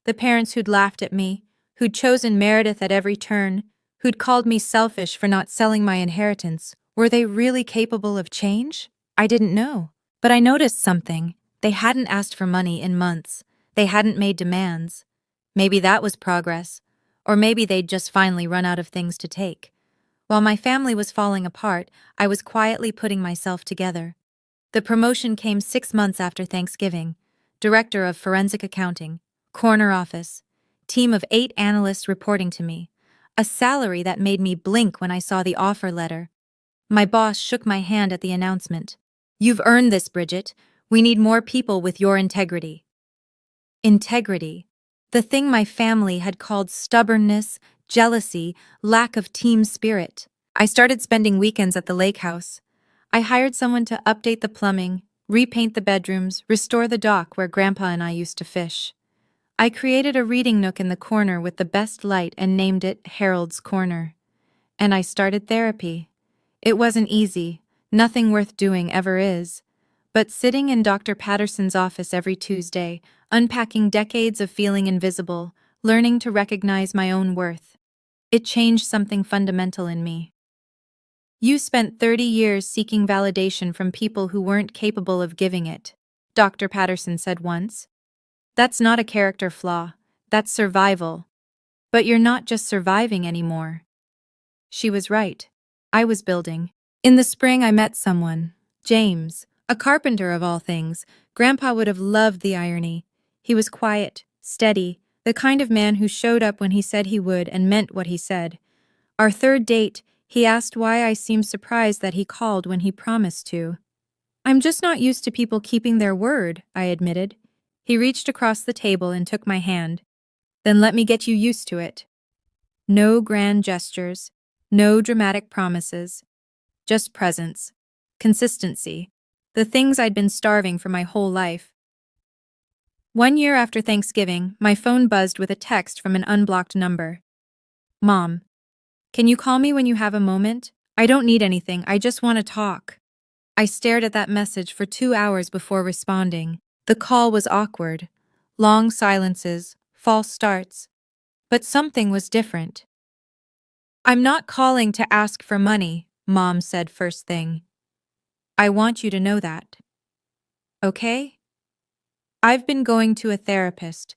The parents who'd laughed at me, who'd chosen Meredith at every turn, who'd called me selfish for not selling my inheritance, were they really capable of change? I didn't know. But I noticed something. They hadn't asked for money in months. They hadn't made demands. Maybe that was progress. Or maybe they'd just finally run out of things to take. While my family was falling apart, I was quietly putting myself together. The promotion came 6 months after Thanksgiving. Director of Forensic Accounting. Corner office. Team of 8 analysts reporting to me. A salary that made me blink when I saw the offer letter. My boss shook my hand at the announcement. You've earned this, Bridget. We need more people with your integrity. Integrity. The thing my family had called stubbornness, jealousy, lack of team spirit. I started spending weekends at the lake house. I hired someone to update the plumbing, repaint the bedrooms, restore the dock where Grandpa and I used to fish. I created a reading nook in the corner with the best light and named it Harold's Corner. And I started therapy. It wasn't easy, nothing worth doing ever is. But sitting in Dr. Patterson's office every Tuesday, unpacking decades of feeling invisible, learning to recognize my own worth, it changed something fundamental in me. You spent 30 years seeking validation from people who weren't capable of giving it, Dr. Patterson said once. That's not a character flaw, that's survival. But you're not just surviving anymore. She was right. I was building. In the spring, I met someone, James, a carpenter of all things. Grandpa would have loved the irony. He was quiet, steady, the kind of man who showed up when he said he would and meant what he said. Our third date, he asked why I seemed surprised that he called when he promised to. I'm just not used to people keeping their word, I admitted. He reached across the table and took my hand. Then let me get you used to it. No grand gestures, no dramatic promises, just presence, consistency, the things I'd been starving for my whole life. 1 year after Thanksgiving, my phone buzzed with a text from an unblocked number. Mom, can you call me when you have a moment? I don't need anything, I just want to talk. I stared at that message for 2 hours before responding. The call was awkward. Long silences, false starts. But something was different. I'm not calling to ask for money, Mom said first thing. I want you to know that. Okay? I've been going to a therapist.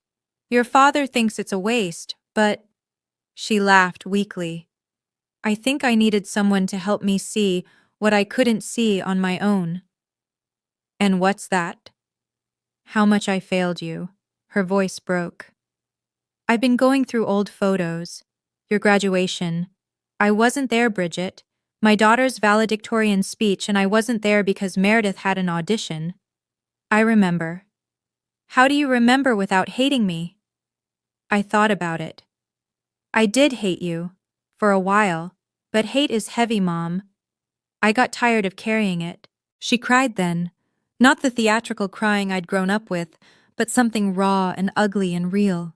Your father thinks it's a waste, but... She laughed weakly. I think I needed someone to help me see what I couldn't see on my own. And what's that? How much I failed you. Her voice broke. I've been going through old photos. Your graduation. I wasn't there, Bridget. My daughter's valedictorian speech, and I wasn't there because Meredith had an audition. I remember. How do you remember without hating me? I thought about it. I did hate you. For a while. But hate is heavy, Mom. I got tired of carrying it. She cried then. Not the theatrical crying I'd grown up with, but something raw and ugly and real.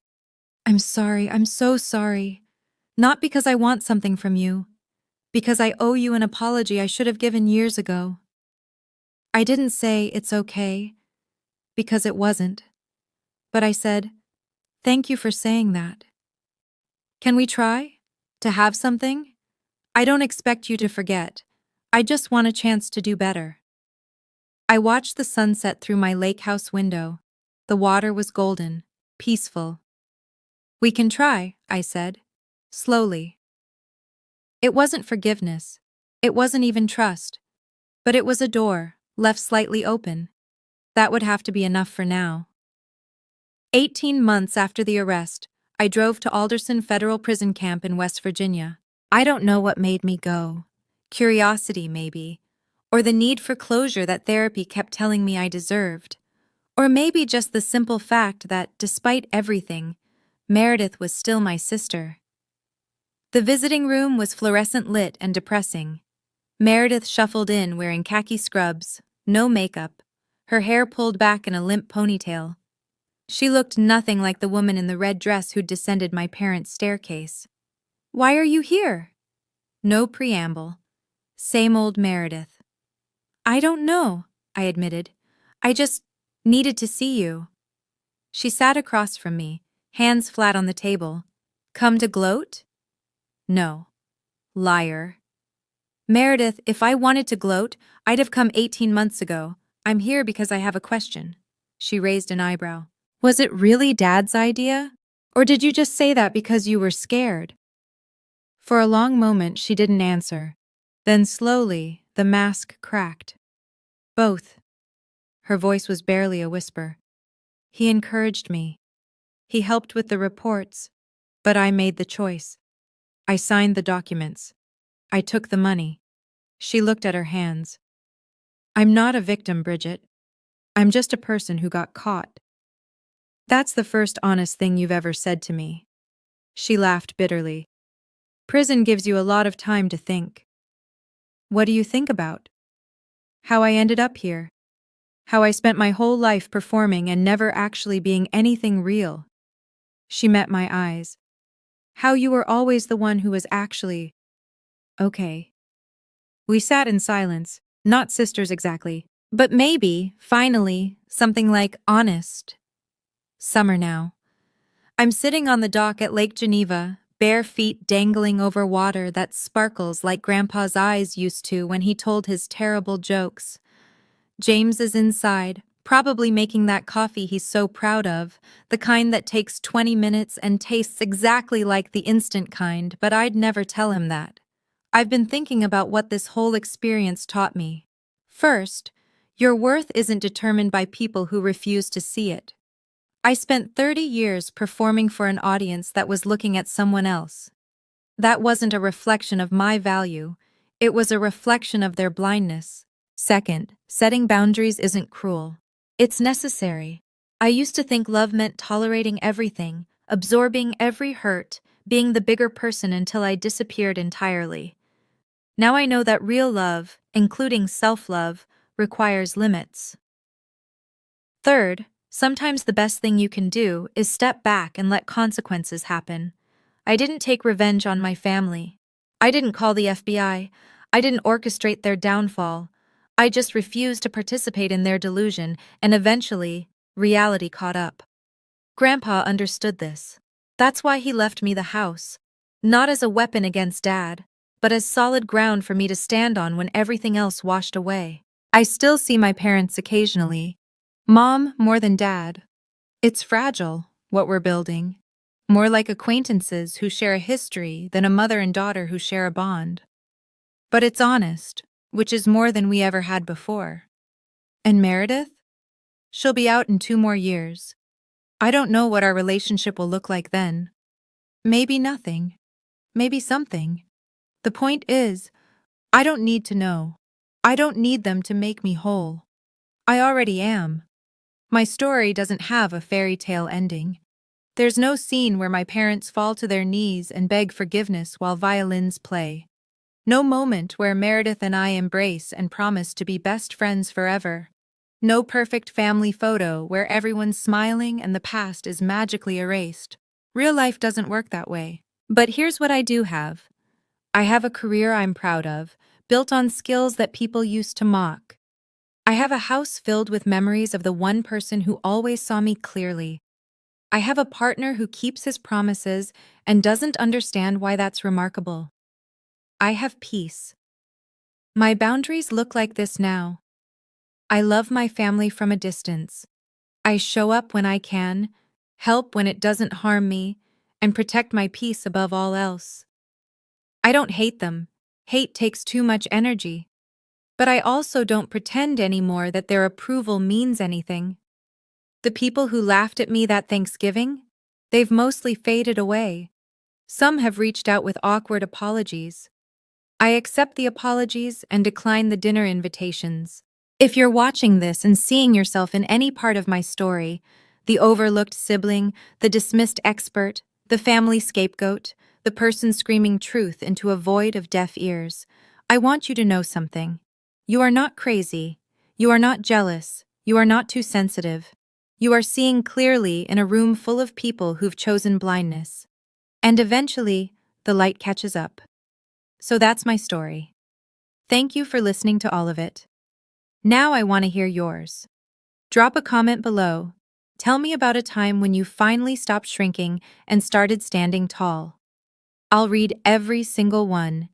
I'm sorry, I'm so sorry. Not because I want something from you. Because I owe you an apology I should have given years ago. I didn't say it's okay, because it wasn't. But I said, thank you for saying that. Can we try? To have something? I don't expect you to forget. I just want a chance to do better. I watched the sunset through my lake house window. The water was golden, peaceful. We can try, I said, slowly. It wasn't forgiveness. It wasn't even trust. But it was a door, left slightly open. That would have to be enough for now. 18 months after the arrest, I drove to Alderson Federal Prison Camp in West Virginia. I don't know what made me go. Curiosity, maybe. Or the need for closure that therapy kept telling me I deserved. Or maybe just the simple fact that, despite everything, Meredith was still my sister. The visiting room was fluorescent lit and depressing. Meredith shuffled in wearing khaki scrubs, no makeup, her hair pulled back in a limp ponytail. She looked nothing like the woman in the red dress who'd descended my parents' staircase. Why are you here? No preamble. Same old Meredith. I don't know, I admitted. I just needed to see you. She sat across from me, hands flat on the table. Come to gloat? No. Liar. Meredith, if I wanted to gloat, I'd have come 18 months ago. I'm here because I have a question. She raised an eyebrow. Was it really Dad's idea? Or did you just say that because you were scared? For a long moment, she didn't answer. Then slowly, the mask cracked. Both. Her voice was barely a whisper. He encouraged me. He helped with the reports, but I made the choice. I signed the documents. I took the money. She looked at her hands. I'm not a victim, Bridget. I'm just a person who got caught. That's the first honest thing you've ever said to me. She laughed bitterly. Prison gives you a lot of time to think. What do you think about? How I ended up here. How I spent my whole life performing and never actually being anything real. She met my eyes. How you were always the one who was actually okay. We sat in silence, not sisters exactly, but maybe, finally, something like honest. Summer now. I'm sitting on the dock at Lake Geneva, bare feet dangling over water that sparkles like Grandpa's eyes used to when he told his terrible jokes. James is inside, probably making that coffee he's so proud of, the kind that takes 20 minutes and tastes exactly like the instant kind, but I'd never tell him that. I've been thinking about what this whole experience taught me. First, your worth isn't determined by people who refuse to see it. I spent 30 years performing for an audience that was looking at someone else. That wasn't a reflection of my value, it was a reflection of their blindness. Second, setting boundaries isn't cruel. It's necessary. I used to think love meant tolerating everything, absorbing every hurt, being the bigger person until I disappeared entirely. Now I know that real love, including self-love, requires limits. Third, sometimes the best thing you can do is step back and let consequences happen. I didn't take revenge on my family. I didn't call the FBI. I didn't orchestrate their downfall. I just refused to participate in their delusion, and eventually, reality caught up. Grandpa understood this. That's why he left me the house. Not as a weapon against Dad, but as solid ground for me to stand on when everything else washed away. I still see my parents occasionally. Mom more than Dad. It's fragile, what we're building. More like acquaintances who share a history than a mother and daughter who share a bond. But it's honest, which is more than we ever had before. And Meredith? She'll be out in 2 more years. I don't know what our relationship will look like then. Maybe nothing. Maybe something. The point is, I don't need to know. I don't need them to make me whole. I already am. My story doesn't have a fairy tale ending. There's no scene where my parents fall to their knees and beg forgiveness while violins play. No moment where Meredith and I embrace and promise to be best friends forever. No perfect family photo where everyone's smiling and the past is magically erased. Real life doesn't work that way. But here's what I do have. I have a career I'm proud of, built on skills that people used to mock. I have a house filled with memories of the one person who always saw me clearly. I have a partner who keeps his promises and doesn't understand why that's remarkable. I have peace. My boundaries look like this now. I love my family from a distance. I show up when I can, help when it doesn't harm me, and protect my peace above all else. I don't hate them. Hate takes too much energy. But I also don't pretend anymore that their approval means anything. The people who laughed at me that Thanksgiving, they've mostly faded away. Some have reached out with awkward apologies. I accept the apologies and decline the dinner invitations. If you're watching this and seeing yourself in any part of my story, the overlooked sibling, the dismissed expert, the family scapegoat, the person screaming truth into a void of deaf ears, I want you to know something. You are not crazy. You are not jealous. You are not too sensitive. You are seeing clearly in a room full of people who've chosen blindness. And eventually, the light catches up. So that's my story. Thank you for listening to all of it. Now I want to hear yours. Drop a comment below. Tell me about a time when you finally stopped shrinking and started standing tall. I'll read every single one.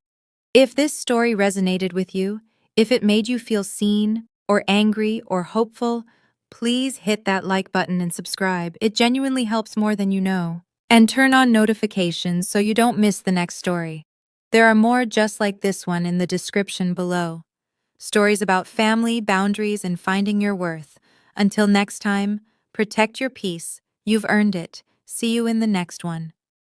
If this story resonated with you, if it made you feel seen, or angry, or hopeful, please hit that like button and subscribe. It genuinely helps more than you know. And turn on notifications so you don't miss the next story. There are more just like this one in the description below. Stories about family, boundaries, and finding your worth. Until next time, protect your peace. You've earned it. See you in the next one.